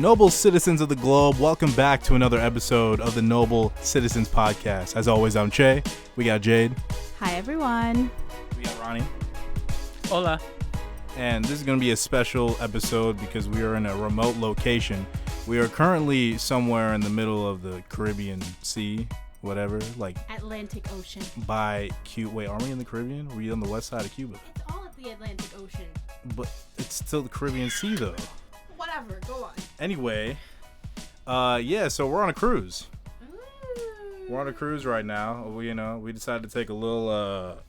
Noble citizens of the globe, welcome back to another episode of the Noble Citizens Podcast. As always, I'm Che. We got Jade. Hi, everyone. We got Ronnie. Hola. And this is going to be a special episode because we are in a remote location. We are currently somewhere in the middle of the Caribbean Sea, whatever, like Atlantic Ocean. by Cuba. Wait, aren't we in the Caribbean? Were you on the west side of Cuba? It's all at the Atlantic Ocean. But it's still the Caribbean Sea, though. Whatever, go on. Anyway, so we're on a cruise. Ooh. We're on a cruise right now. We decided to take a little,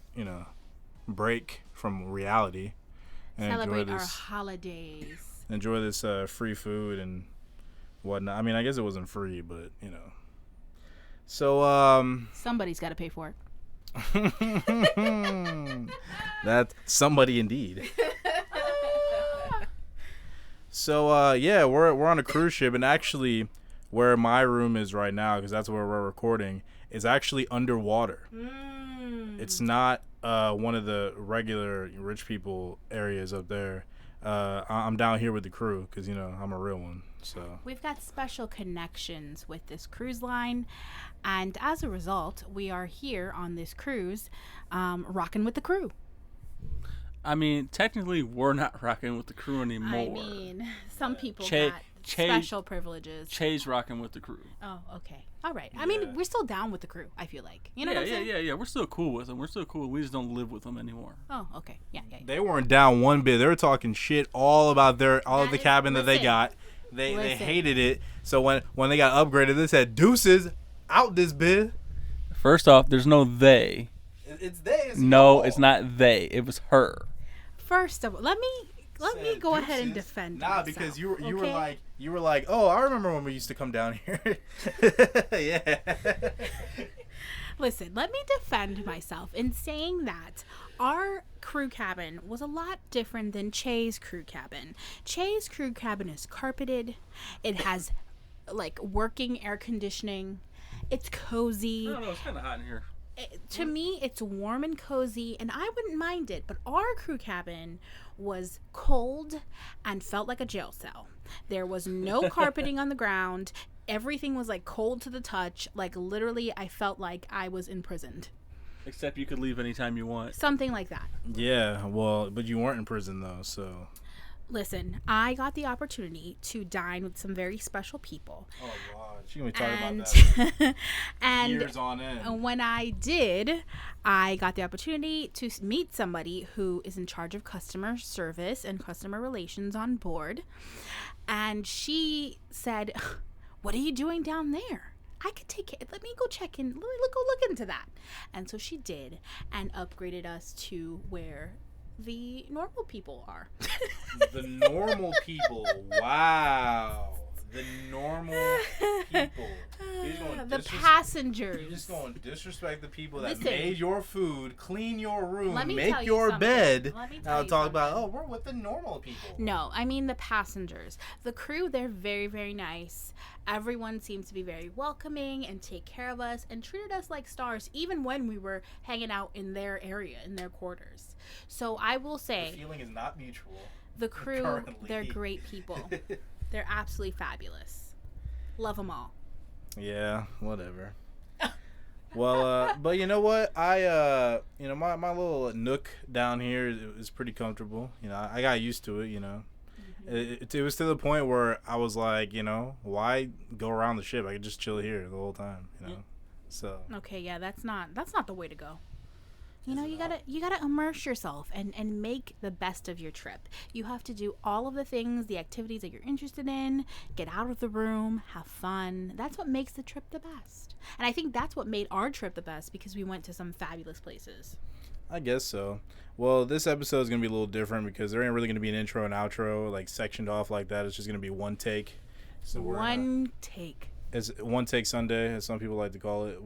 break from reality and celebrate our holidays. Enjoy this free food and whatnot. I mean, I guess it wasn't free, but So somebody's got to pay for it. That's somebody indeed. So we're on a cruise ship, and actually, where my room is right now, because that's where we're recording, is actually underwater. It's not one of the regular rich people areas up there. I'm down here with the crew because I'm a real one. So we've got special connections with this cruise line, and as a result, we are here on this cruise, rocking with the crew. I mean, technically, we're not rocking with the crew anymore. I mean, some people got special privileges. Che's rocking with the crew. Oh, okay. All right. I mean, we're still down with the crew, I feel like. You know what I'm saying? Yeah. We're still cool with them. We're still cool. We just don't live with them anymore. Oh, okay. Yeah. They weren't down one bit. They were talking shit all about of the cabin that they got. They hated it. So when they got upgraded, they said, deuces, out this bit. First off, there's no they. It's they. It's not they. It was her. First of all, let me go ahead and defend myself. Because you were like, oh, I remember when we used to come down here. Yeah. Listen, let me defend myself in saying that our crew cabin was a lot different than Che's crew cabin. Che's crew cabin is carpeted. It has working air conditioning. It's cozy. I don't know, it's kind of hot in here. To me, it's warm and cozy, and I wouldn't mind it. But our crew cabin was cold and felt like a jail cell. There was no carpeting on the ground. Everything was cold to the touch. Literally, I felt like I was imprisoned. Except you could leave anytime you want. Something like that. Yeah, well, but you weren't in prison though, so. Listen, I got the opportunity to dine with some very special people. Oh, God. She's going to be talking about that. And years on end. When I did, I got the opportunity to meet somebody who is in charge of customer service and customer relations on board. And she said, what are you doing down there? I could take it. Let me go check in. Let me go look into that. And so she did and upgraded us to where the normal people are. The normal people. Wow. The normal people. The passengers. You're just going to disrespect the people that Listen, made your food, clean your room, make make your bed. I'll talk about, we're with the normal people. No, I mean the passengers. The crew, they're very, very nice. Everyone seems to be very welcoming and take care of us and treated us like stars, even when we were hanging out in their area, in their quarters. So I will say, the feeling is not mutual. The crew, currently. They're great people. They're absolutely fabulous. Love them all. Yeah, whatever. Well, but you know what? I, my little nook down here is pretty comfortable. I got used to it, Mm-hmm. It was to the point where I was like, why go around the ship? I could just chill here the whole time, So. Okay, yeah, that's not the way to go. You gotta immerse yourself and make the best of your trip. You have to do all of the things, the activities that you're interested in, get out of the room, have fun. That's what makes the trip the best. And I think that's what made our trip the best because we went to some fabulous places. I guess so. Well, this episode is going to be a little different because there ain't really going to be an intro and outro, sectioned off like that. It's just going to be one take. So one take. It's one take Sunday, as some people like to call it.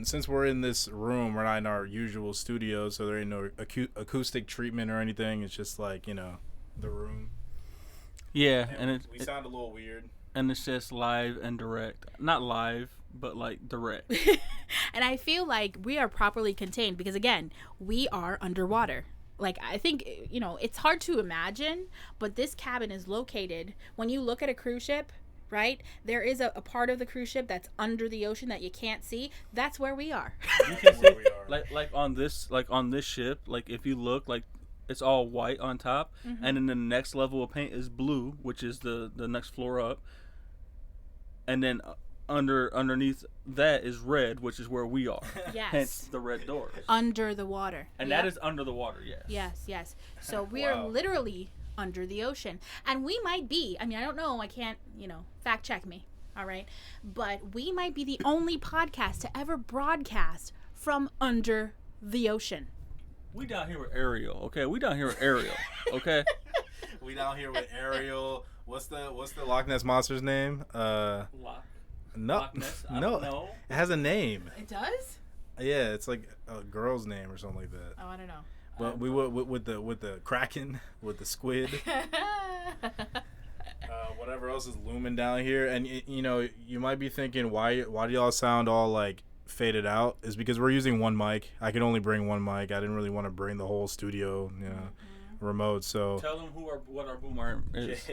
Since we're in this room, we're not in our usual studio, so there ain't no acoustic treatment or anything. It's just the room. Yeah, and we sound a little weird. And it's just live and direct. Not live, but direct. And I feel like we are properly contained because again, we are underwater. like, I think, it's hard to imagine, but this cabin is located, when you look at a cruise ship, right, there is a part of the cruise ship that's under the ocean that you can't see. That's where we are. You can see, like on this ship, like if you look, like it's all white on top, and then the next level of paint is blue, which is the next floor up, and then underneath that is red, which is where we are. Yes. Hence the red doors. Under the water. And that is under the water, yes. Yes. So we are literally under the ocean. And we might be, I don't know, I can't, fact check me, all right? But we might be the only podcast to ever broadcast from under the ocean. We down here with Ariel, okay? We down here with Ariel, okay? We down here with Ariel. What's the Loch Ness monster's name? No, Loch Ness? I no, don't know. It has a name. It does? Yeah, it's like a girl's name or something like that. Oh, I don't know. But we would with the kraken, with the squid, whatever else is looming down here, and you might be thinking why do y'all sound all like faded out? Is because we're using one mic. I could only bring one mic. I didn't really want to bring the whole studio, remote. So tell them what our boom arm is.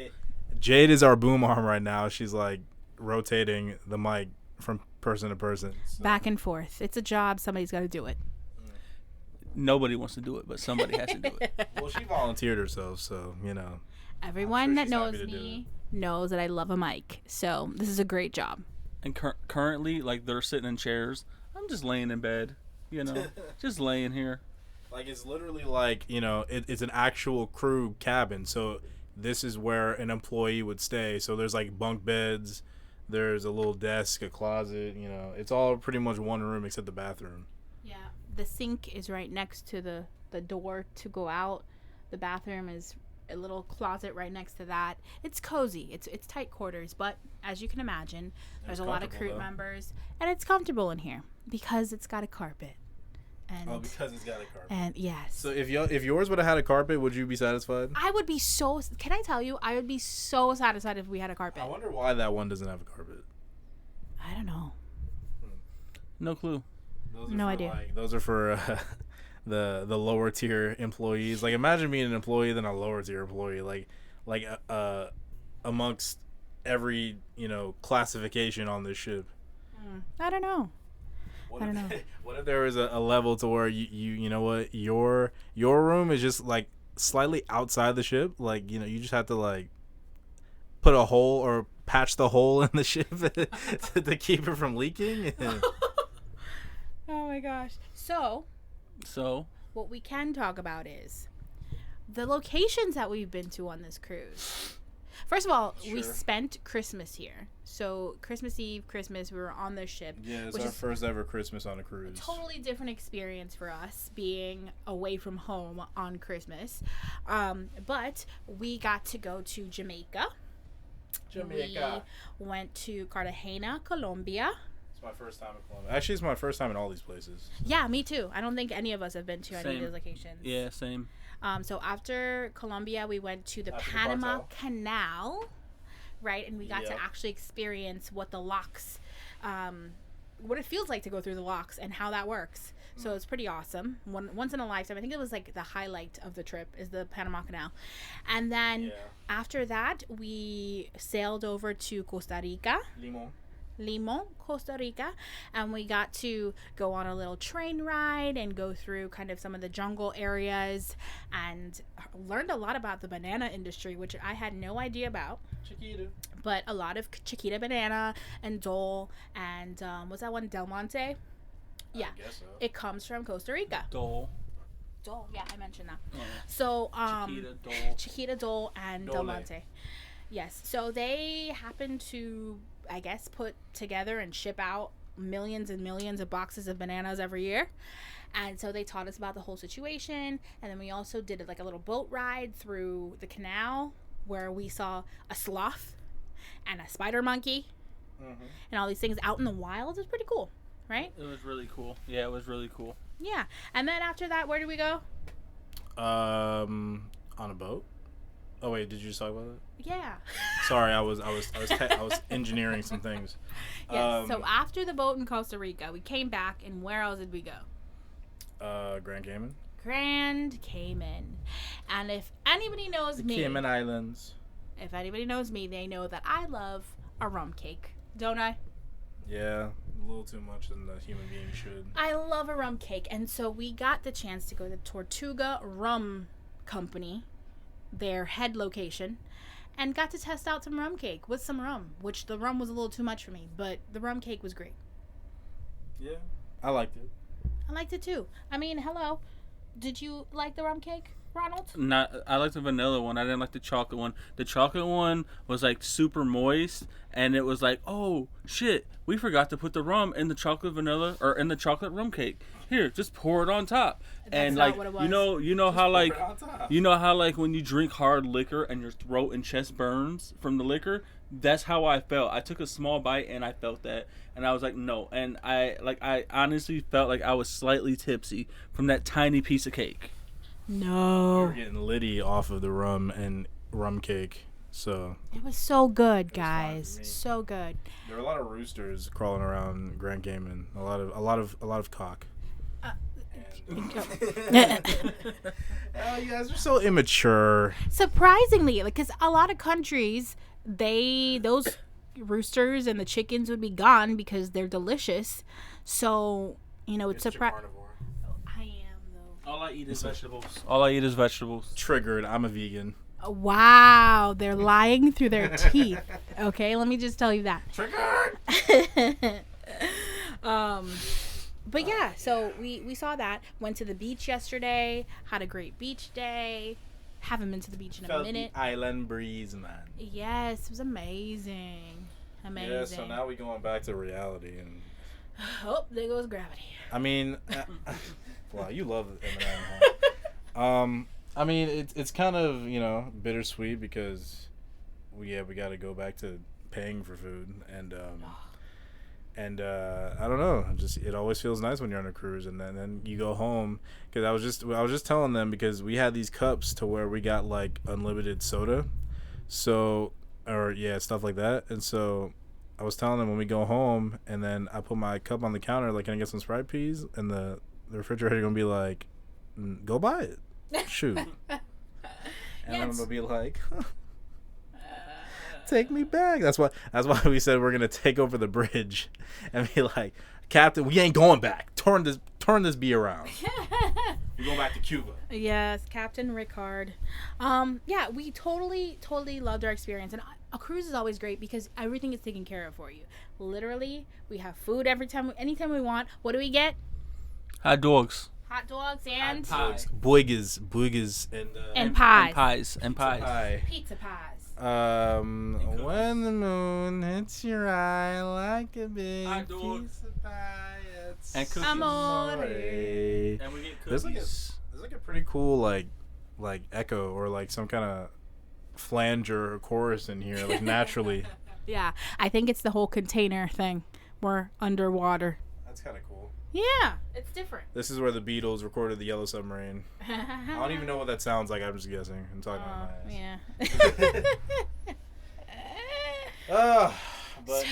Jade is our boom arm right now. She's like rotating the mic from person to person. So. Back and forth. It's a job. Somebody's got to do it. Nobody wants to do it, but somebody has to do it. Well, she volunteered herself, so Everyone that knows me knows that I love a mic, so this is a great job. And currently, like, they're sitting in chairs. I'm just laying in bed, just laying here. Like, it's literally like, it's an actual crew cabin, so this is where an employee would stay. So there's like bunk beds, there's a little desk, a closet, it's all pretty much one room except the bathroom. Yeah. The sink is right next to the door to go out. The bathroom is a little closet right next to that. It's cozy. It's tight quarters, but as you can imagine, there's a lot of crew members, and it's comfortable in here because it's got a carpet. And, because it's got a carpet. And yes. So if yours would have had a carpet, would you be satisfied? I would be so. Can I tell you? I would be so satisfied if we had a carpet. I wonder why that one doesn't have a carpet. I don't know. No clue. No idea. Those are for the lower tier employees. Like, imagine being an employee than a lower tier employee. Like amongst every classification on this ship. I don't know. What if there was a level to where you know what, your room is just like slightly outside the ship, like you just have to like put a hole or patch the hole in the ship to keep it from leaking. Oh my gosh. So what we can talk about is the locations that we've been to on this cruise. First of all, we spent Christmas here. So Christmas Eve, Christmas, we were on the ship. Yeah, it's our first ever Christmas on a cruise. A totally different experience for us being away from home on Christmas. But we got to go to Jamaica. We went to Cartagena, Colombia. It's my first time in Colombia. Actually, it's my first time in all these places. Yeah, me too. I don't think any of us have been to any of those locations. Yeah, same. So after Colombia, we went to the Panama Canal, right? And we got to actually experience what the locks, what it feels like to go through the locks and how that works. So it's pretty awesome. Once in a lifetime. I think it was like the highlight of the trip is the Panama Canal. And then after that, we sailed over to Costa Rica. Limon, Costa Rica, and we got to go on a little train ride and go through kind of some of the jungle areas and learned a lot about the banana industry, which I had no idea about. Chiquita. But a lot of Chiquita banana and Dole and what's that one, Del Monte? Yeah, I guess so. It comes from Costa Rica. Dole, yeah, I mentioned that. Oh. So Chiquita, Dole, and Del Monte. Yes, so they happen to, I guess, put together and ship out millions and millions of boxes of bananas every year. And so they taught us about the whole situation. And then we also did like a little boat ride through the canal where we saw a sloth and a spider monkey and all these things out in the wild. It was pretty cool, right? It was really cool. Yeah, it was really cool. Yeah. And then after that, where did we go? On a boat. Oh wait, did you just talk about it? Yeah. Sorry, I was engineering some things. Yes. So after the boat in Costa Rica, we came back, and where else did we go? Grand Cayman. Grand Cayman. And if anybody knows me, Cayman Islands. if anybody knows me, they know that I love a rum cake, don't I? Yeah, a little too much than the human being should. I love a rum cake, and so we got the chance to go to the Tortuga Rum Company, their head location, and got to test out some rum cake with some rum, which the rum was a little too much for me, but the rum cake was great. Yeah, I liked it. I liked it too. I mean, hello. Did you like the rum cake, Ronald? I like the vanilla one. I didn't like the chocolate one. The chocolate one was like super moist, and it was like, oh shit, we forgot to put the rum in the chocolate vanilla or in the chocolate rum cake. Here, just pour it on top. That's and not like what it was. you know how like when you drink hard liquor and your throat and chest burns from the liquor. That's how I felt. I took a small bite and I felt that, and I was like, no. And I honestly felt like I was slightly tipsy from that tiny piece of cake. No. We were getting litty off of the rum and rum cake, so It was so good, fine for guys. me. So good. there were a lot of roosters crawling around Grand Cayman. A lot of cock. Oh, you guys are so immature. Surprisingly, because a lot of countries, those roosters and the chickens would be gone because they're delicious. So, it's surprising. I am, though. All I eat is vegetables. All I eat is vegetables. Triggered. I'm a vegan. Wow, they're lying through their teeth. Okay, let me just tell you that. Triggered. But yeah, so we saw that. Went to the beach yesterday. Had a great beach day. Haven't been to the beach in a Felt minute. the island breeze, man. Yes, it was amazing. Amazing. Yeah, so now we going back to reality, and Oh, there goes gravity. I mean, wow, you love Eminem. Huh? I mean, it's kind of bittersweet because we got to go back to paying for food, and I don't know, it always feels nice when you're on a cruise, and then you go home, because I was just telling them, because we had these cups to where we got like unlimited soda, stuff like that, and so I was telling them when we go home, and then I put my cup on the counter, like, can I get some Sprite, please? And the refrigerator gonna be like, go buy it, shoot. And I'm gonna be like, take me back. That's why we said we're gonna take over the bridge and be like, Captain, we ain't going back. Turn this bee around. We're going back to Cuba. Yes, Captain Rickard. Yeah, we totally loved our experience, and a cruise is always great because everything is taken care of for you. Literally, we have food anytime we want. What do we get? Hot dogs. Hot dogs and Boigas, and pies. And pies. pie. Pizza pies. When the moon hits your eye like a big Hot dog. piece of pie, it's And cookies. Amore. And we get There's cookies. like a pretty cool like echo or like some kind of flanger or chorus in here, like naturally. Yeah, I think it's the whole container thing. We're underwater. That's kind of cool. Yeah, it's different. This is where the Beatles recorded the Yellow Submarine. I don't even know what that sounds like. I'm just guessing. I'm talking about my ass. Yeah. But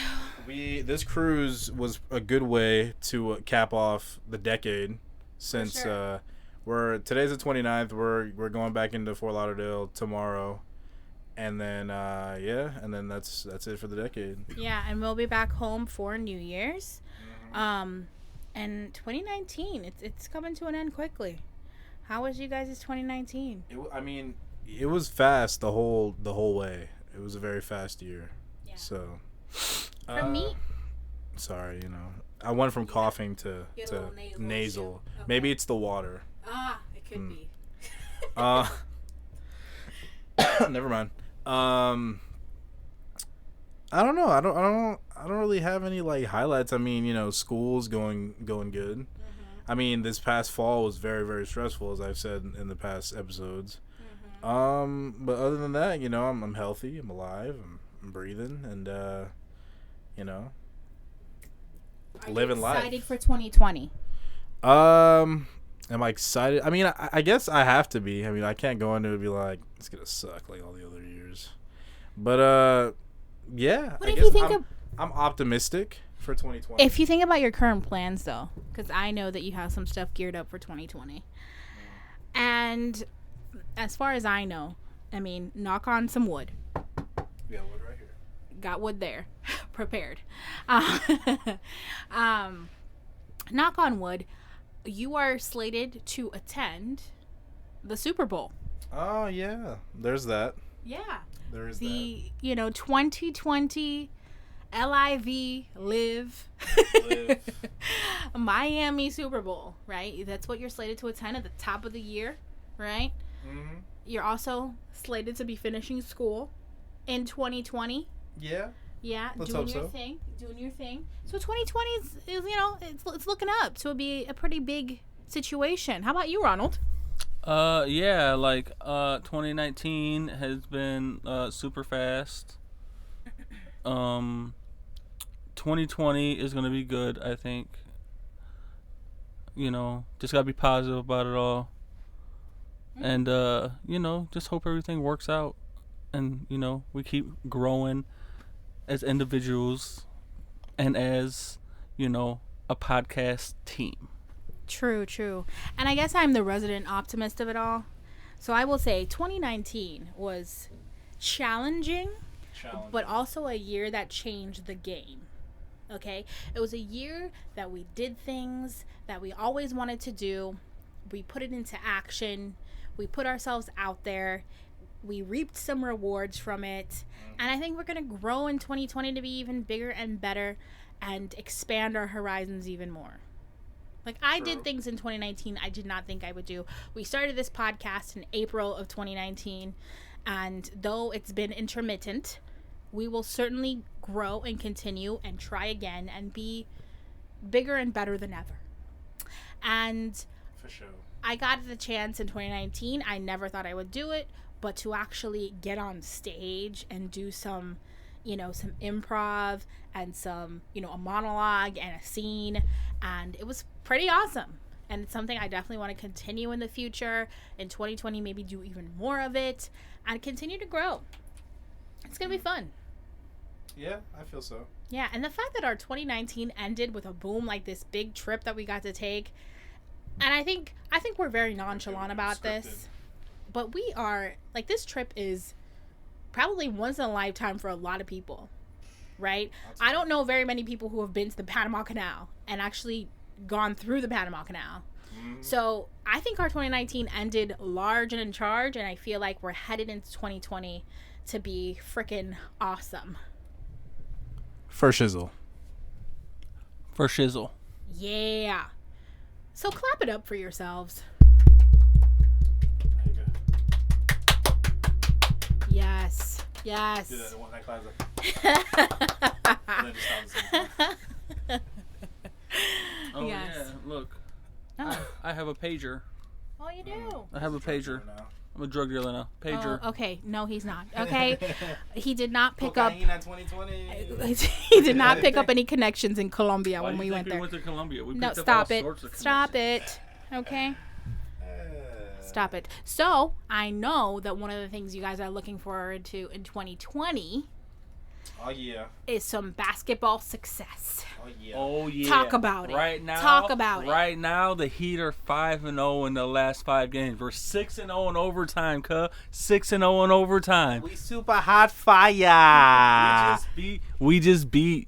this cruise was a good way to cap off the decade, since sure. today's the 29th. We're going back into Fort Lauderdale tomorrow, and then that's it for the decade. Yeah, and we'll be back home for New Year's. And 2019, it's coming to an end quickly. How was you guys' 2019? It was fast the whole way. It was a very fast year. Yeah. So For me, sorry, I went from coughing to You had a little nasal. Okay. Maybe it's the water. it could be. Never mind. I don't know. I don't really have any like highlights. I mean, school's going good. Mm-hmm. I mean, this past fall was very, very stressful, as I've said in the past episodes. Mm-hmm. But other than that, I'm healthy. I'm alive. I'm breathing, and living life. Excited for 2020? Am I excited? I mean, I guess I have to be. I mean, I can't go into it and be like, it's gonna suck like all the other years. But yeah. What if you think I'm optimistic for 2020. If you think about your current plans, though, because I know that you have some stuff geared up for 2020. And as far as I know, I mean, knock on some wood. Yeah, wood right here. Got wood there, prepared. Knock on wood, you are slated to attend the Super Bowl. Oh yeah, there's that. Yeah. There's the 2020 live Miami Super Bowl, right? That's what you're slated to attend at the top of the year, right? Mm-hmm. You're also slated to be finishing school in 2020. Yeah. Yeah, Let's doing hope your so. thing. So 2020 is it's looking up to be a pretty big situation. How about you, Ronald? Yeah, like 2019 has been super fast. 2020 is gonna be good, I think. Just gotta be positive about it all, and just hope everything works out, and we keep growing as individuals and as a podcast team. True. And I guess I'm the resident optimist of it all. So I will say 2019 was challenging, but also a year that changed the game. Okay? It was a year that we did things that we always wanted to do. We put it into action. We put ourselves out there. We reaped some rewards from it. And I think we're going to grow in 2020 to be even bigger and better and expand our horizons even more. Like, I did things in 2019 I did not think I would do. We started this podcast in April of 2019, and though it's been intermittent, we will certainly grow and continue and try again and be bigger and better than ever. And For sure. I got the chance in 2019. I never thought I would do it, but to actually get on stage and do some improv and some, a monologue and a scene, and it was pretty awesome. And it's something I definitely want to continue in the future. In 2020, maybe do even more of it and continue to grow. It's going to be fun. Yeah, I feel so. Yeah, and the fact that our 2019 ended with a boom, like this big trip that we got to take, and I think we're very nonchalant about this, but we are, like, this trip is probably once in a lifetime for a lot of people, right? I don't know very many people who have been to the Panama Canal and actually gone through the Panama Canal. Mm-hmm. So I think our 2019 ended large and in charge, and I feel like we're headed into 2020 to be freaking awesome. For shizzle. Yeah. So clap it up for yourselves. There you go. Yes. Do that clap up. And then just stop the Oh Yes. yeah, look. Oh. I have a pager. Oh, you do? I have a pager. I'm a drug dealer now. Pager. Oh, okay. No, he's not. Okay. He did not pick up. Cocaine at 2020. He did not pick up any connections in Colombia when we went there. We went to Colombia. We No, picked up stop all it. sorts of Stop connections. it. Okay. Stop it. So I know that one of the things you guys are looking forward to in 2020 Oh yeah. is some basketball success. Oh yeah. Talk about it. Right now. Talk about it. Right now, the Heat are 5-0 in the last 5 games. We're 6-0 in overtime, cuh. 6-0 in overtime. We super hot fire. We just beat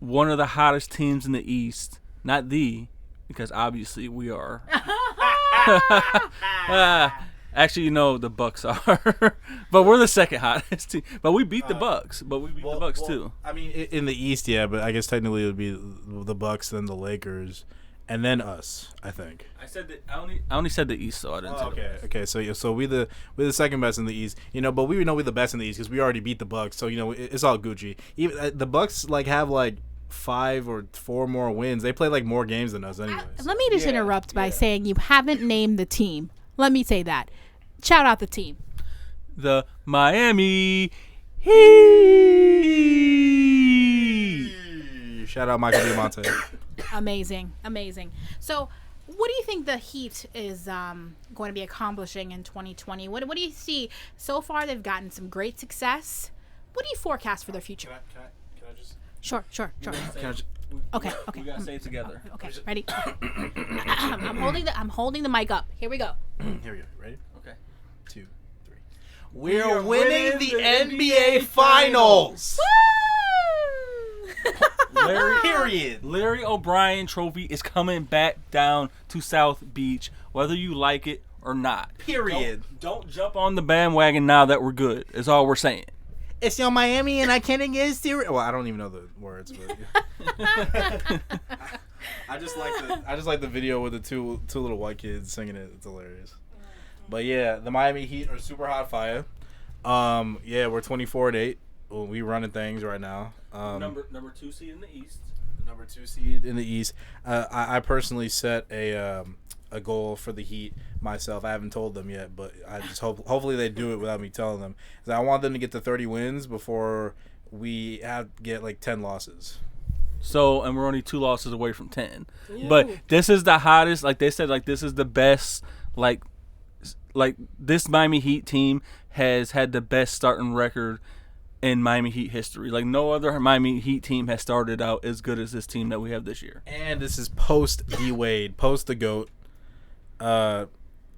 one of the hottest teams in the East. Not because obviously we are. Actually, the Bucks are, but we're the second hottest team. But we beat the Bucks. But we beat the Bucks too. I mean, in the East, yeah, but I guess technically it would be the Bucks, then the Lakers, and then us. I think. I said that I only said the East, so I didn't say the West. Okay. So we're the second best in the East, but we know we're the best in the East because we already beat the Bucks. So it's all Gucci. Even the Bucks have 5 or 4 more wins. They play more games than us anyway. Let me just interrupt by saying you haven't named the team. Let me say that. Shout out the team. The Miami Heat. Shout out Michael Diamante. Amazing. So, what do you think the Heat is going to be accomplishing in 2020? What do you see? So far, they've gotten some great success. What do you forecast for their future? Can I just? Sure. Can Okay. We gotta say it together. Okay. Ready? I'm holding the mic up. Here we go. Here we go. Ready? Okay. 2, 3. We're winning the NBA Finals. Larry O'Brien Trophy is coming back down to South Beach, whether you like it or not. Period. Don't jump on the bandwagon now that we're good. Is all we're saying. It's your Miami, and I can't get serious. Well, I don't even know the words, but I just like the video with the two little white kids singing it. It's hilarious. But yeah, the Miami Heat are super hot fire. Yeah, we're 24-8. Well, we running things right now. Number 2 seed in the East. Number 2 seed in the East. I personally set a goal for the Heat myself. I haven't told them yet, but I just hopefully they do it without me telling them. 'Cause I want them to get to 30 wins before we have to get like 10 losses. So, and we're only 2 losses away from 10. Ooh. But this is the hottest. Like they said, like this is the best. Like this Miami Heat team has had the best starting record in Miami Heat history. Like no other Miami Heat team has started out as good as this team that we have this year. And this is post D Wade, post the GOAT.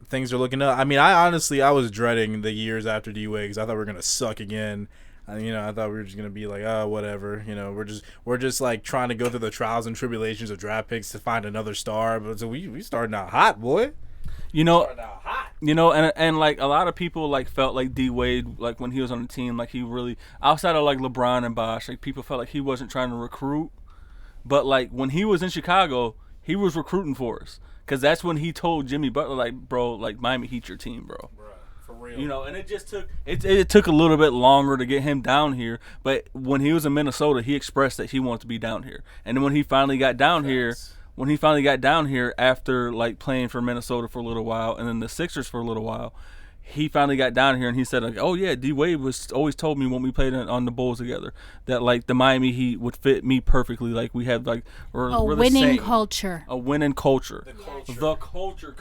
Things are looking up. I mean, I was dreading the years after D Wade because I thought we were gonna suck again. I thought we were just gonna be like, oh, whatever. We're just like trying to go through the trials and tribulations of draft picks to find another star. But so we starting out hot, boy. And like a lot of people like felt like D Wade, like when he was on the team, like he really outside of like LeBron and Bosh, like people felt like he wasn't trying to recruit. But like when he was in Chicago, he was recruiting for us. Because that's when he told Jimmy Butler, like, bro, like, Miami Heat your team, bro. For real. And it just took it took a little bit longer to get him down here. But when he was in Minnesota, he expressed that he wanted to be down here. And then when he finally got down here, after, like, playing for Minnesota for a little while and then the Sixers for a little while, he finally got down here and he said, like, oh, yeah, D-Wade was always told me when we played on the Bulls together that, like, the Miami Heat would fit me perfectly. Like, we had, like, we're winning culture. A winning culture. The culture.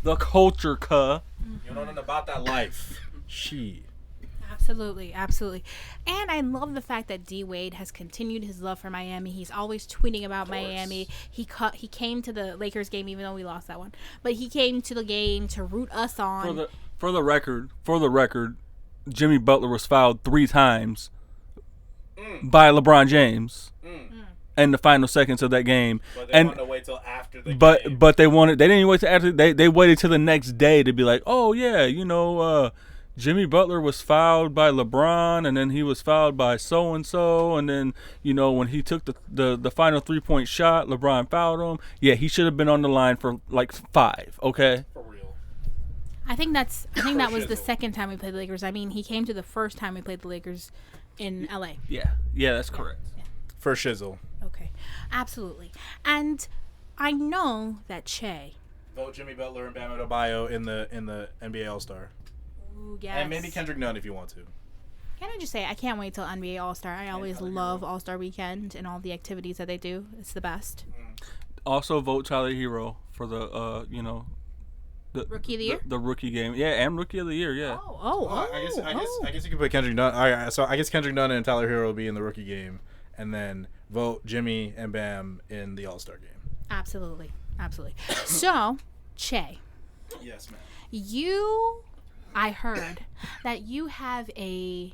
You know nothing about that life. Absolutely. And I love the fact that D Wade has continued his love for Miami. He's always tweeting about Miami. He came to the Lakers game even though we lost that one. But he came to the game to root us on. For the record, Jimmy Butler was fouled 3 times by LeBron James. In the final seconds of that game. But they wanted to wait till after the game. But they didn't even wait till after they waited till the next day to be like, oh yeah, Jimmy Butler was fouled by LeBron, and then he was fouled by so-and-so, and then, when he took the final 3-point shot, LeBron fouled him. Yeah, he should have been on the line for, like, 5, okay? For real. I think that was the second time we played the Lakers. I mean, he came to the first time we played the Lakers in L.A. Yeah, that's correct. Yeah. For shizzle. Okay, absolutely. And I know that Che. Vote Jimmy Butler and Bam Adebayo in the NBA All-Star. Ooh, yes. And maybe Kendrick Nunn if you want to. Can I just say, I can't wait till NBA All-Star. I always love All-Star Weekend and all the activities that they do. It's the best. Also vote Tyler Hero for the, the Rookie of the Year? The rookie game. Yeah, and Rookie of the Year, yeah. I guess you could put Kendrick Nunn. All right, so I guess Kendrick Nunn and Tyler Hero will be in the rookie game. And then vote Jimmy and Bam in the All-Star game. Absolutely. So, Che. Yes, ma'am. I heard that you have a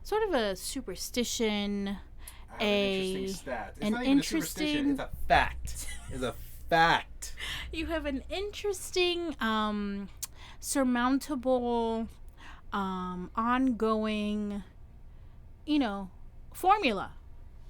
sort of a superstition. I have an interesting stat. It's not even a superstition. It's a fact. It's a fact. You have an interesting, surmountable, ongoing, formula.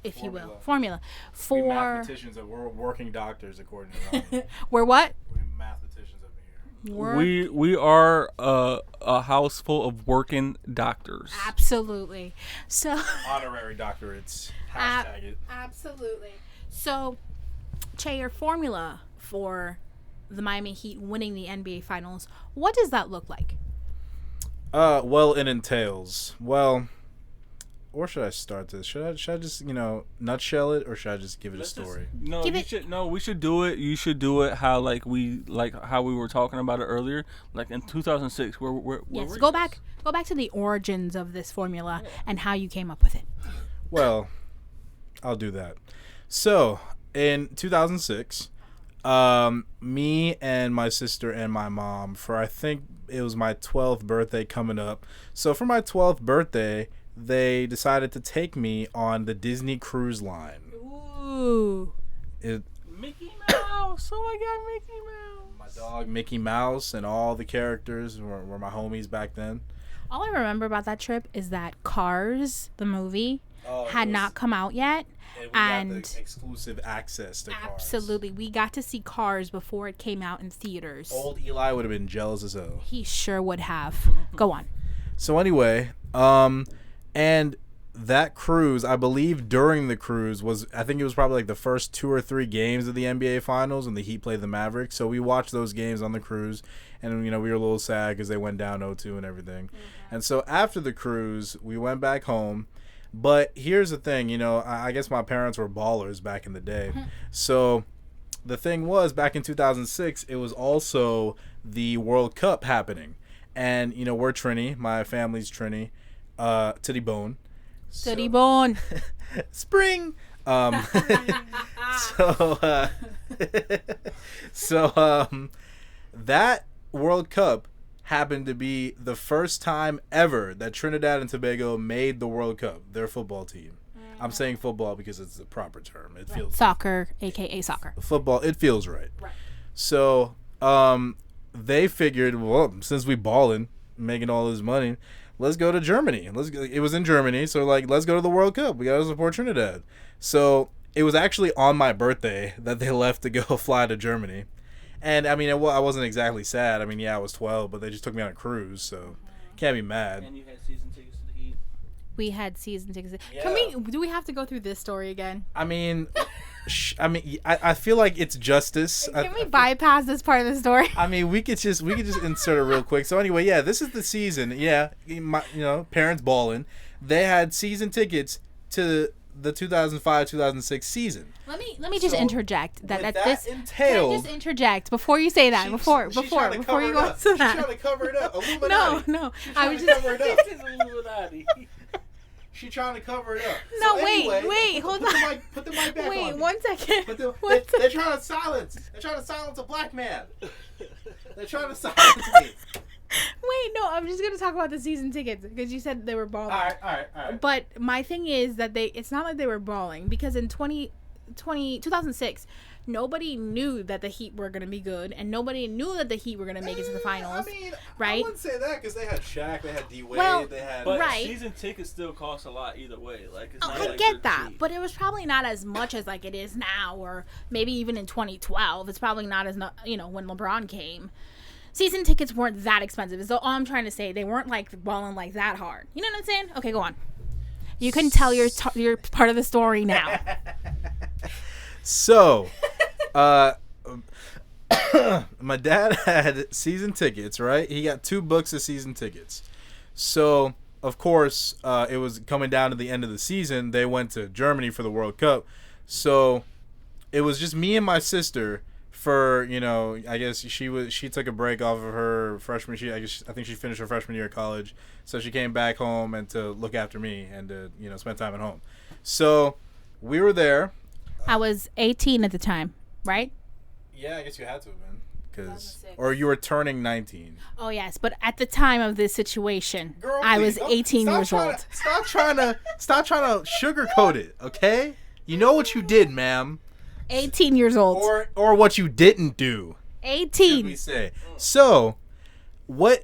If you will. Formula. For mathematicians, we're working doctors, according to them. We're what? We're mathematicians over here. We are a house full of working doctors. Absolutely. So honorary doctorates. Hashtag it. Absolutely. So, Che, your formula for the Miami Heat winning the NBA Finals, what does that look like? Well, it entails. Or should I start this? Should I just, nutshell it, or should I just give it a story? We should do it. You should do it how how we were talking about it earlier, like in 2006. Yes, go back to the origins of this formula and how you came up with it. Well, I'll do that. So in 2006, me and my sister and my mom, for I think it was my 12th birthday coming up. So for my 12th birthday, they decided to take me on the Disney Cruise Line. Ooh. Mickey Mouse. Oh my God, Mickey Mouse. My dog Mickey Mouse and all the characters were my homies back then. All I remember about that trip is that Cars, the movie, had not come out yet. And we got the exclusive access to Cars. Absolutely. We got to see Cars before it came out in theaters. Old Eli would have been jealous as hell. He sure would have. Go on. So anyway, and that cruise, I believe during the cruise I think it was probably like the first 2 or 3 games of the NBA Finals when the Heat played the Mavericks. So we watched those games on the cruise, and we were a little sad because they went down 0-2 and everything. Mm-hmm. And so after the cruise, we went back home. But here's the thing, I guess my parents were ballers back in the day. So the thing was, back in 2006, it was also the World Cup happening. And, we're Trini. My family's Trini. Titty Bone. Titty Bone. Spring. That World Cup happened to be the first time ever that Trinidad and Tobago made the World Cup, their football team. I'm saying football because it's the proper term. It feels soccer, aka soccer. Football, it feels right. Right. So, they figured, well, since we balling, making all this money, let's go to Germany. It was in Germany, so let's go to the World Cup. We got to support Trinidad. So, it was actually on my birthday that they left to go fly to Germany. And, I wasn't exactly sad. I was 12, but they just took me on a cruise, so can't be mad. And you had season tickets to the Heat. We had season tickets. Yeah. Do we have to go through this story again? I feel like it's justice. Can we bypass this part of the story? We could just insert it real quick. So anyway, yeah, this is the season. Yeah, parents balling. They had season tickets to the 2005-2006 season. Let me just interject that this entailed. Can I just interject before you say that? Before you go into that. She's trying to cover it up. Illuminati. No. I was just cover it up. Illuminati. She's trying to cover it up. No, so anyway, wait, hold on. Put the mic back on. Wait, 1 second. They're trying to silence. They're trying to silence a black man. They're trying to silence me. Wait, no, I'm just gonna talk about the season tickets because you said they were balling. All right. But my thing is that it's not like they were balling because in 2006, nobody knew that the Heat were gonna be good, and nobody knew that the Heat were gonna make it to the finals. Right? I wouldn't say that because they had Shaq, they had D-Wade, they had. But right. Season tickets still cost a lot either way. It's not I get that, cheap. But it was probably not as much as it is now, or maybe even in 2012. It's probably not as when LeBron came. Season tickets weren't that expensive. So all I'm trying to say, they weren't balling that hard. You know what I'm saying? Okay, go on. You can tell your part of the story now. So, my dad had season tickets, right? He got 2 books of season tickets. So, of course, it was coming down to the end of the season. They went to Germany for the World Cup. So, it was just me and my sister for, I guess she took a break off of her freshman. I think she finished her freshman year of college. So, she came back home and to look after me and to, spend time at home. So, we were there. I was 18 at the time, right? Yeah, I guess you had to have been. Or you were turning 19. Oh, yes. But at the time of this situation, Girl, I was 18 years old. Stop trying to sugarcoat it, okay? You know what you did, ma'am. 18 years old. Or what you didn't do. 18. Should we say. So, what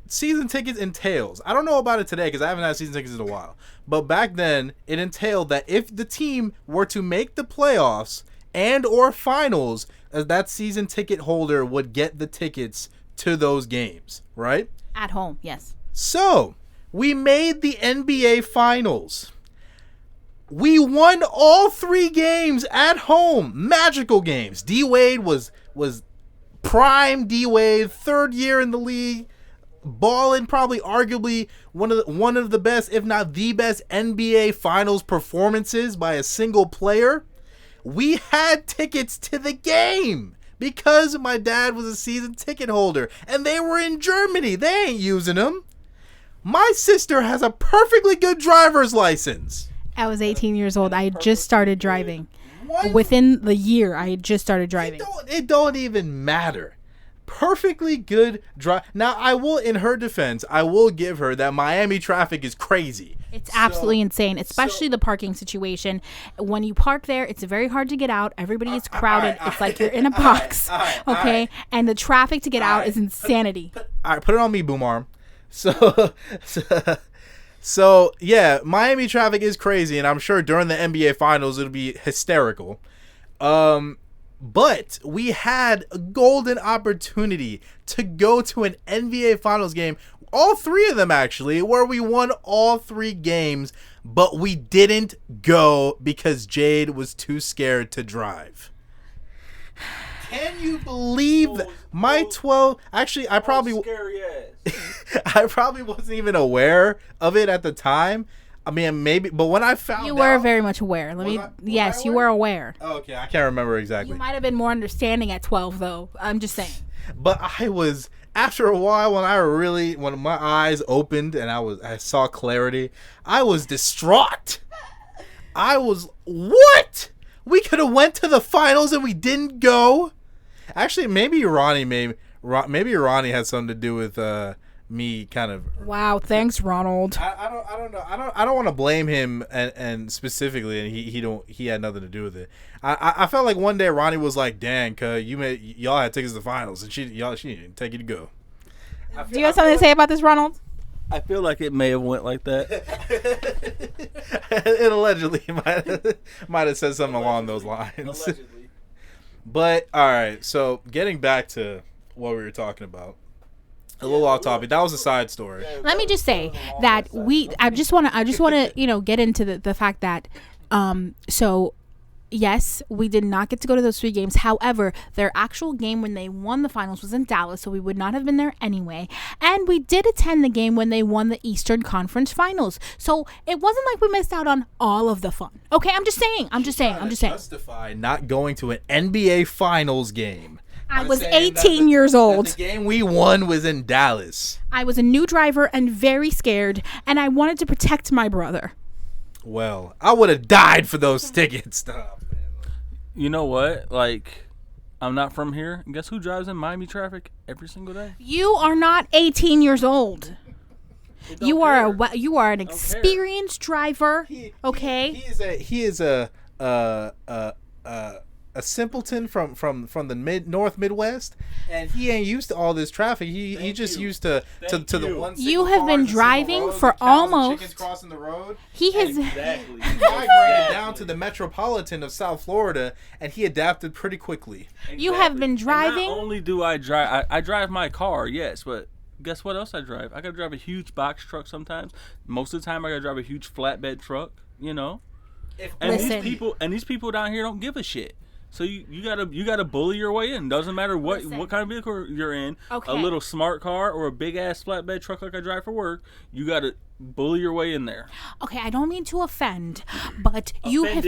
season tickets entails? I don't know about it today because I haven't had season tickets in a while. But back then, it entailed that if the team were to make the playoffs and or finals, that season ticket holder would get the tickets to those games, right? At home, yes. So, we made the NBA Finals. We won all 3 games at home. Magical games. D-Wade was prime D-Wade, 3rd year in the league. Ballin', probably arguably one of the best, if not the best, NBA Finals performances by a single player. We had tickets to the game because my dad was a season ticket holder, and they were in Germany. They ain't using them. My sister has a perfectly good driver's license. I was 18 years old. I had just started driving. within the year I had just started driving. It don't even matter. Perfectly good drive. Now, I will, in her defense, I will give her that Miami traffic is crazy. It's absolutely insane, especially the parking situation. When you park there, it's very hard to get out. Everybody is crowded. It's like you're in a box, okay? And the traffic to get out is insanity. All right, put it on me, Boom Arm. So yeah, Miami traffic is crazy, and I'm sure during the NBA Finals it'll be hysterical. But we had a golden opportunity to go to an NBA Finals game, all three of them actually, where we won all three games, but we didn't go because Jade was too scared to drive. Can you believe that? My 12... Actually, I probably... Scary ass. I probably wasn't even aware of it at the time. I mean, maybe... But when I found out... You were very much aware. Yes, you were aware. Oh, okay, I can't remember exactly. You might have been more understanding at 12, though. I'm just saying. But I was... After a while, when my eyes opened and I saw clarity, I was distraught. I was... What? We could have went to the finals and we didn't go? Actually, maybe Ronnie had something to do with me kind of. Wow, thanks, Ronald. I don't know. I don't want to blame him and specifically, and he had nothing to do with it. I felt like one day Ronnie was like, "Dang, y'all had tickets to the finals, and she didn't take you to go." Do you have something to say about this, Ronald? I feel like it may have went like that. It allegedly might have said something along those lines. Allegedly. But all right, so getting back to what we were talking about, a little off topic. That was a side story. Let me just say that I just want to get into the fact that so yes, we did not get to go to those three games. However, their actual game when they won the finals was in Dallas, so we would not have been there anyway. And we did attend the game when they won the Eastern Conference Finals. So it wasn't like we missed out on all of the fun. Okay, I'm just saying. Justify not going to an NBA Finals game. I was 18 years old. The game we won was in Dallas. I was a new driver and very scared, and I wanted to protect my brother. Well, I would have died for those tickets. Stop. You know what? Like, I'm not from here. Guess who drives in Miami traffic every single day? You are not 18 years old. You are an experienced driver. Okay. He is a simpleton from the North Midwest, and he ain't used to all this traffic. He just used to the one. You have been driving for almost. Chickens crossing the road. He has. Exactly. He migrated down to the metropolitan of South Florida, and he adapted pretty quickly. You have been driving. And not only do I drive, I drive my car, yes, but guess what else I drive? I gotta drive a huge box truck sometimes. Most of the time, I gotta drive a huge flatbed truck. You know. Listen. These people down here don't give a shit. So you gotta bully your way in. Doesn't matter what kind of vehicle you're in. Okay. A little smart car or a big ass flatbed truck like I drive for work. You gotta bully your way in there. Okay, I don't mean to offend, but you have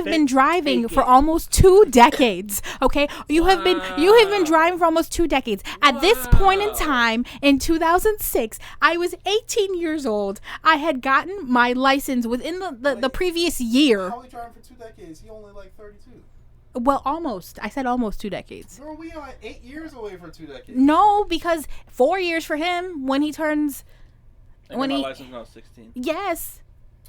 been driving for almost 2 decades. Okay, you have been driving for almost 2 decades. At this point in time, in 2006, I was 18 years old. I had gotten my license within the previous year. How are we driving for 2 decades? He only like 32. Well, almost. I said almost 2 decades. Girl, we are 8 years away from 2 decades. No, because 4 years for him when he turns. I got my license when I was 16. Yes.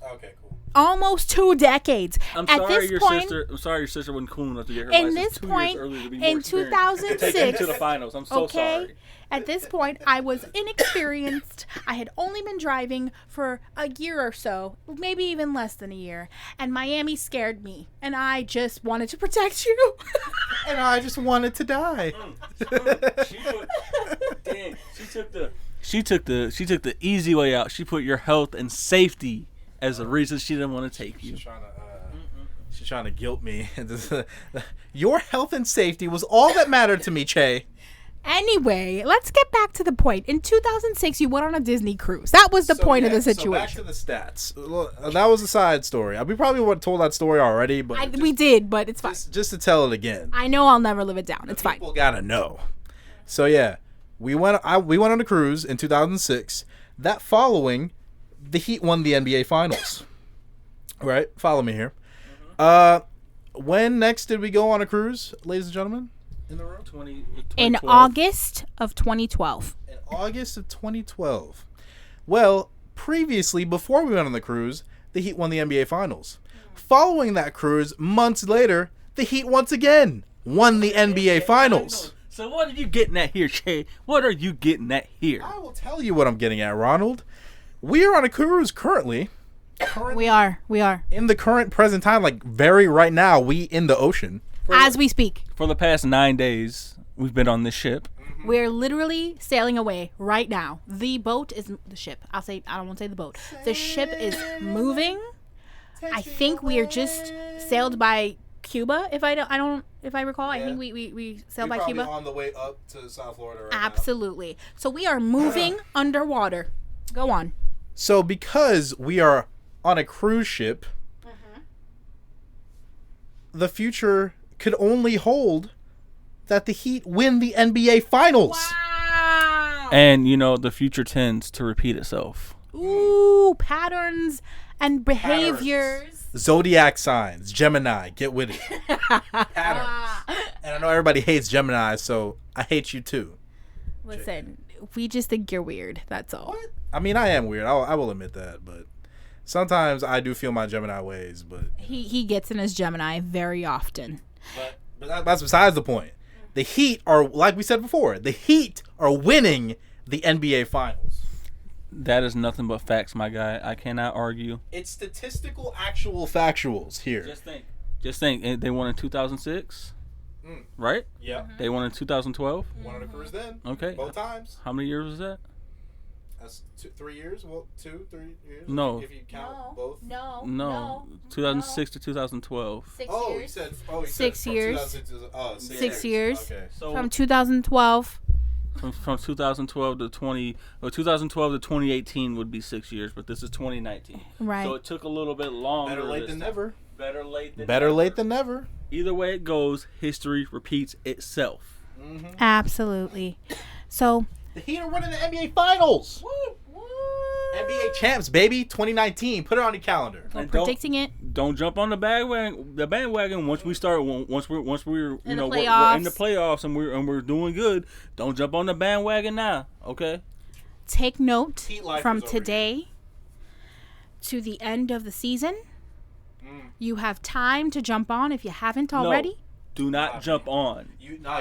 Okay, cool. Almost 2 decades. I'm sorry your sister wasn't cool enough to get her license. This 2 point, years earlier to be in more 2006, take to the finals. I'm so sorry. At this point, I was inexperienced. I had only been driving for a year or so, maybe even less than a year. And Miami scared me. And I just wanted to protect you. And I just wanted to die. She took the easy way out. She put your health and safety as a reason she didn't want to take you. She's trying to guilt me. Your health and safety was all that mattered to me, Che. Anyway, let's get back to the point. In 2006, you went on a Disney cruise. That was the point of the situation. So back to the stats. That was a side story. We probably would have told that story already, but we did, but it's fine. Just to tell it again. I know I'll never live it down. It's fine. People gotta know. So yeah, we went on a cruise in 2006. That following, the Heat won the NBA Finals. Right? Follow me here. when next did we go on a cruise, ladies and gentlemen? In the room? In August of 2012. In August of 2012. Well, previously, before we went on the cruise, the Heat won the NBA Finals. Following that cruise, months later, the Heat once again won the NBA Finals. So what are you getting at here, Shay? What are you getting at here? I will tell you what I'm getting at, Ronald. We are on a cruise currently. We are. In the current present time, like very right now, we in the ocean. As we speak. For the past 9 days, we've been on this ship. We're literally sailing away right now. The boat is the ship. I don't want to say the boat. The ship is moving. I think we are just sailed by Cuba. If I recall, I think we sailed by Cuba. On the way up to South Florida. Right Absolutely. So we are moving underwater. Go on. So because we are on a cruise ship, the future could only hold that the Heat win the NBA Finals. Wow. And, the future tends to repeat itself. Ooh, patterns and behaviors. Zodiac signs, Gemini, get with it. Patterns. And I know everybody hates Gemini, so I hate you too. Listen, we just think you're weird. That's all. What? I mean, I am weird. I will admit that, but sometimes I do feel my Gemini ways. But he gets in his Gemini very often. But that's besides the point. The Heat are, like we said before, the Heat are winning the NBA Finals. That is nothing but facts, my guy. I cannot argue. It's statistical, actual factuals here. Just think. They won in 2006, right? Yeah. They won in 2012. Won on a cruise then. Okay. Both times. How many years was that? That's 3 years. Well, 3 years. No. If you count both. No. 2006 to 2012. 6 Oh, years. you said 6 years. 6 years. Okay. So From 2012. From 2012 to 2012 to 2018 would be 6 years, but this is 2019. Right. So it took a little bit longer. Better late than never. Better late than Better never. late than never. Either way it goes, history repeats itself. Absolutely. So The Heat are winning the NBA Finals. Woo! NBA champs, baby. 2019. Put it on your calendar. we're And predicting it. Don't jump on the bandwagon once we start. Once we're we're in the playoffs and we're doing good. Don't jump on the bandwagon now, okay? Take note Heat life from is over today to the end of the season. You have time to jump on if you haven't already. Do not jump on.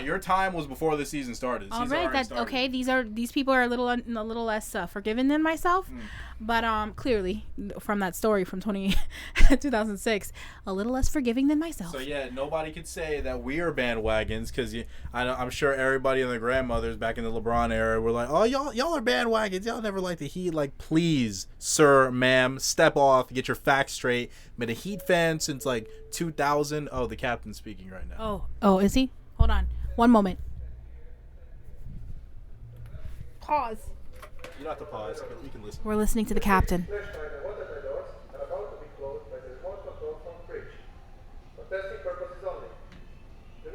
Your time was before the season started. All right, that's okay. These people are a little less forgiving than myself, but clearly from that story from 2006, a little less forgiving than myself. So yeah, nobody could say that we are bandwagons because I'm sure everybody and their grandmothers back in the LeBron era were like, oh y'all are bandwagons. Y'all never liked the Heat. Like, please, sir, ma'am, step off, get your facts straight. Been a Heat fan since like 2000. Oh, the captain's speaking right now. Oh, is he? Hold on. One moment. Pause. You don't have to pause. You can listen. We're listening to the captain.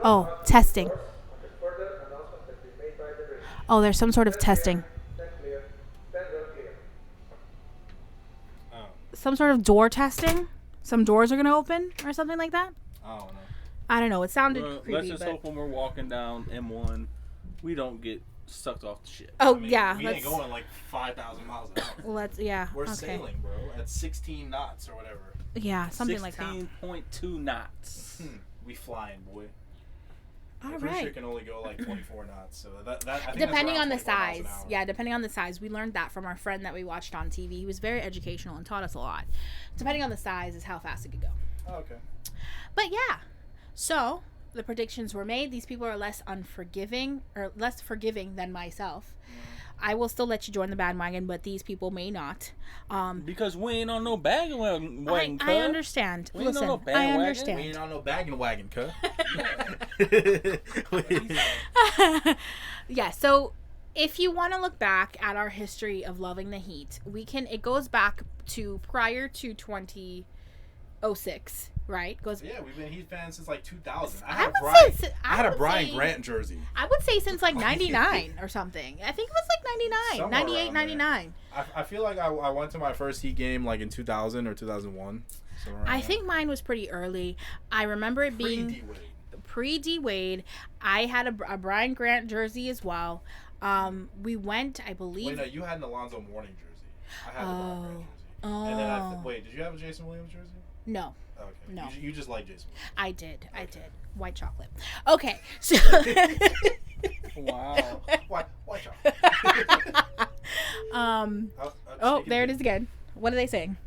Oh, testing. Oh, there's some sort of testing. Some sort of door testing? Some doors are going to open or something like that? I don't know. I don't know. It sounded creepy. Let's just hope when we're walking down M1, we don't get sucked off the ship. Oh, I mean, yeah. We ain't going like 5,000 miles an hour. We're okay. sailing, bro, at 16 knots or whatever. Yeah, something like that. 16.2 knots. We flying, boy. All I'm pretty sure right. it can only go like 24 knots. So I think Depending that's on the around 24 miles size. an hour. Yeah, depending on the size. We learned that from our friend that we watched on TV. He was very educational and taught us a lot. Depending on the size is how fast it could go. Oh, okay. But yeah. So, the predictions were made. These people are less unforgiving or less forgiving than myself. I will still let you join the bandwagon, but these people may not. Because we ain't on no bandwagon. I understand. We ain't Listen, on no I bandwagon. We understand. ain't on no bagging wagon, cuh. Yeah, so if you want to look back at our history of loving the Heat, it goes back to prior to 2006. right? Goes. Yeah, we've been Heat fans since like 2000. I I had a Brian Grant jersey. I would say since like 99 or something. I think it was like 99, 98, 99. I feel like I went to my first Heat game like in 2000 or 2001. I think mine was pretty early. I remember it being pre-D Wade. I had a Brian Grant jersey as well. We went, I believe. Wait, no, you had an Alonzo Mourning jersey. I had a Brian Grant jersey. Oh. And then wait, did you have a Jason Williams jersey? No. Okay. No. You just like Jason Williams. I did. Okay. I did. White chocolate. Okay. So. Wow. White chocolate. Oh, there it is again. What are they saying?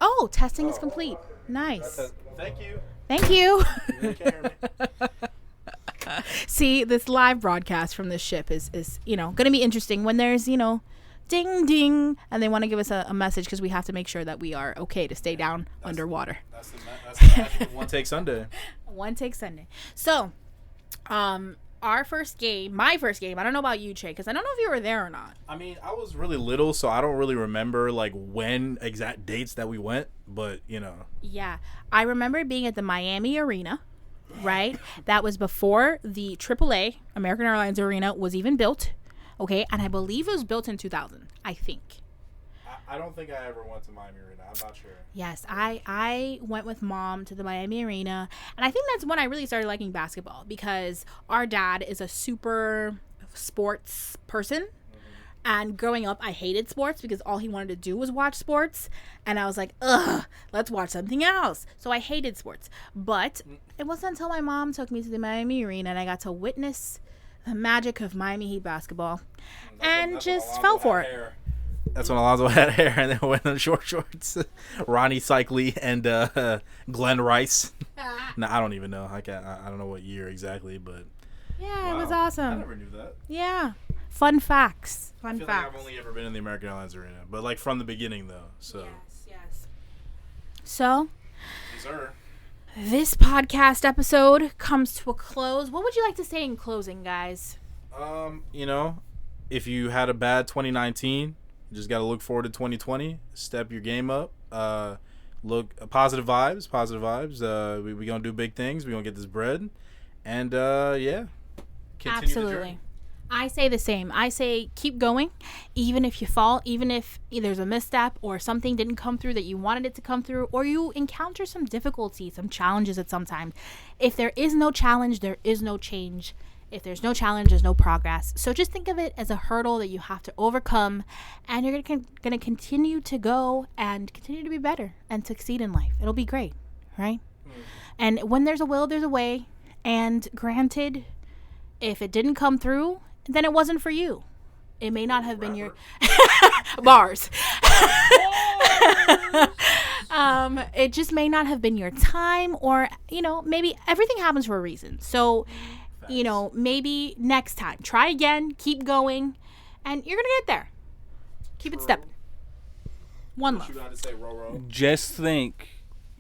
Oh, testing is complete. Nice. Thank you. Thank you. You can't hear me. See, this live broadcast from this ship is going to be interesting when there's, ding, ding, and they want to give us a message because we have to make sure that we are okay to stay down underwater. That's the magic of One Take Sunday. One Take Sunday. So, my first game, I don't know about you, Che, because I don't know if you were there or not. I mean, I was really little, so I don't really remember, like, when exact dates that we went, but, Yeah. I remember being at the Miami Arena, right? That was before the AAA, American Airlines Arena, was even built, okay? And I believe it was built in 2000, I think. I don't think I ever went to Miami Arena. I'm not sure. Yes, I went with Mom to the Miami Arena, and I think that's when I really started liking basketball because our dad is a super sports person. And growing up, I hated sports because all he wanted to do was watch sports. And I was like, ugh, let's watch something else. So I hated sports. But it wasn't until my mom took me to the Miami Arena and I got to witness the magic of Miami Heat basketball and just fell for it. That's when Alonzo had hair and then went on short shorts. Ronnie Cycli and Glenn Rice. No, I don't even know. I don't know what year exactly, but yeah, wow. It was awesome. I never knew that. Yeah. Fun facts. I feel like I've only ever been in the American Airlines Arena, but like from the beginning though. So. Yes. So. Yes, sir. This podcast episode comes to a close. What would you like to say in closing, guys? If you had a bad 2019, you just got to look forward to 2020. Step your game up. Look, positive vibes. We gonna do big things. We gonna get this bread, and yeah. Continue absolutely. I say the same. I say keep going, even if you fall, even if there's a misstep or something didn't come through that you wanted it to come through, or you encounter some difficulty, some challenges at some time. If there is no challenge, there is no change. If there's no challenge, there's no progress. So just think of it as a hurdle that you have to overcome, and you're going to continue to go and continue to be better and succeed in life. It'll be great, right? And when there's a will, there's a way. And granted, if it didn't come through, then it wasn't for you. It may not have been your bars. It just may not have been your time, or maybe everything happens for a reason. So maybe next time try again, keep going, and you're gonna get there. Keep it stepping. One love. You gotta say, row. Just think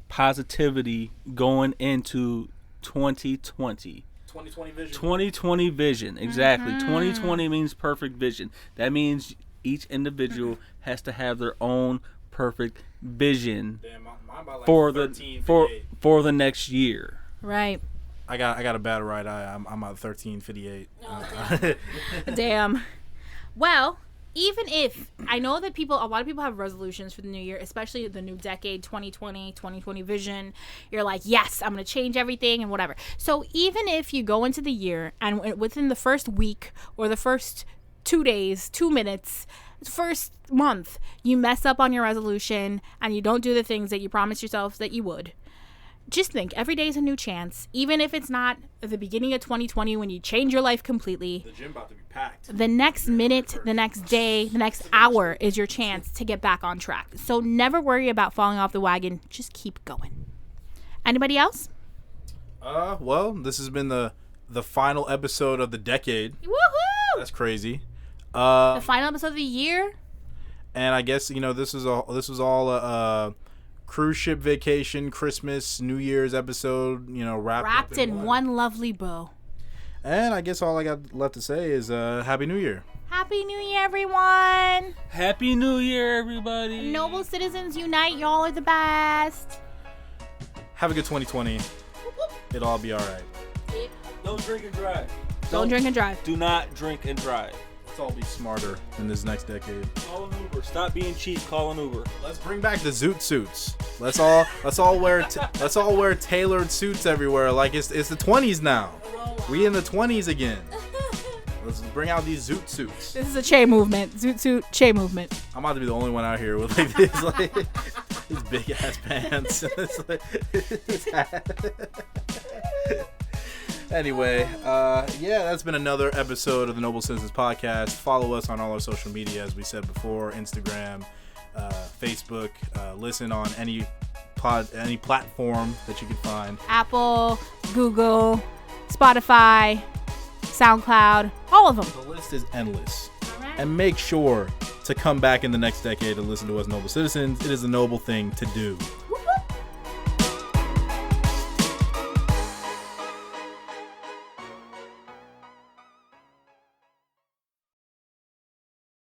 positivity going into 2020. 2020 vision. 2020 vision, exactly. 2020 means perfect vision. That means each individual has to have their own perfect vision. Damn, mine by like for 13, for the next year. Right. I got a bad right eye. I'm at 13:58. Damn. Well, even if I know that a lot of people have resolutions for the new year, especially the new decade, 2020 vision. You're like, yes, I'm going to change everything and whatever. So even if you go into the year and within the first week or the first 2 days, 2 minutes, first month, you mess up on your resolution and you don't do the things that you promised yourself that you would, just think every day is a new chance. Even if it's not at the beginning of 2020 when you change your life completely, the gym about to be packed. The next minute, the next day, the next hour is your chance to get back on track. So never worry about falling off the wagon. Just keep going. Anybody else? Well, this has been the final episode of the decade. Woohoo! That's crazy. The final episode of the year. And I guess this was all cruise ship vacation, Christmas, New Year's episode, wrapped in one lovely bow. And I guess all I got left to say is Happy New Year. Happy New Year, everyone. Happy New Year, everybody. Noble citizens unite. Y'all are the best. Have a good 2020. It'll all be all right. Don't drink and drive. Don't drink and drive. Do not drink and drive. Let's all be smarter in this next decade. Call an Uber. Stop being cheap. Call an Uber. Let's bring back the zoot suits. Let's all wear tailored suits everywhere. Like it's the 20s now. We in the 20s again. Let's bring out these zoot suits. This is a Che movement. Zoot suit, Che movement. I'm about to be the only one out here with like this, like these big ass pants. It's like, this hat. Anyway, yeah, that's been another episode of the Noble Citizens Podcast. Follow us on all our social media, as we said before, Instagram, Facebook. Listen on any platform that you can find. Apple, Google, Spotify, SoundCloud, all of them. The list is endless. And make sure to come back in the next decade to listen to us Noble Citizens. It is a noble thing to do.